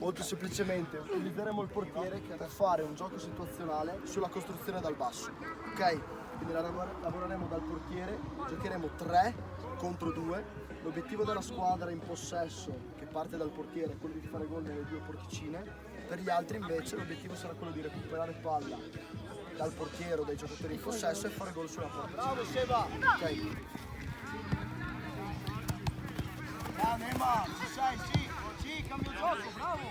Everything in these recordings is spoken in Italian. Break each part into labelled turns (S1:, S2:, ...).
S1: Molto semplicemente utilizzeremo il portiere per fare un gioco situazionale sulla costruzione dal basso, ok? Quindi lavoreremo dal portiere, giocheremo 3 contro 2. L'obiettivo della squadra in possesso, che parte dal portiere, è quello di fare gol nelle 2 porticine. Per gli altri invece l'obiettivo sarà quello di recuperare palla dal portiere o dai giocatori in possesso e fare gol sulla porticina. Bravo Seba! Ok. Neymar, ci sei, sì, cambio gioco, bravo!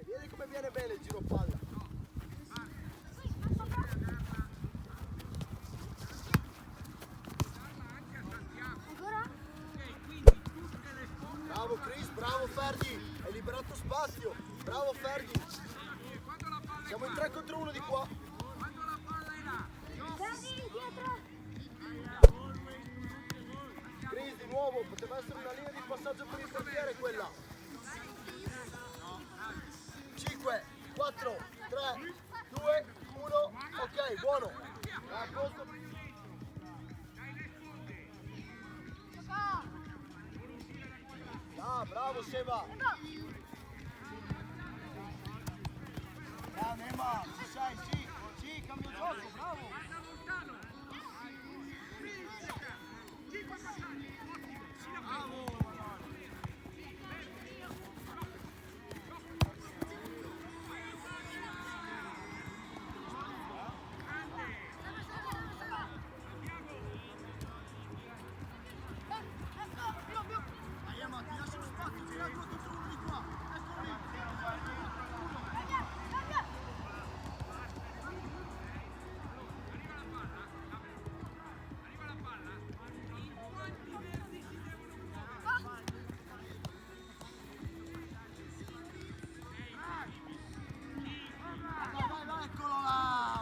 S1: Vedi come viene bene il giro palla. Bravo Chris, bravo Ferdi, hai liberato spazio, bravo Ferdi. Siamo in 3 contro 1 di qua.
S2: Ferdi, dietro!
S1: Chris di nuovo, poteva essere una linea di passaggio per il portiere quella. 5, 4, 3, 2, 1, ok, buono. A posto. Ah, bravo Seba. Neymar, ci sei, sì, cambio gioco, bravo.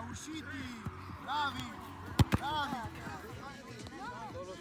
S1: Usciti, bravi. Solo.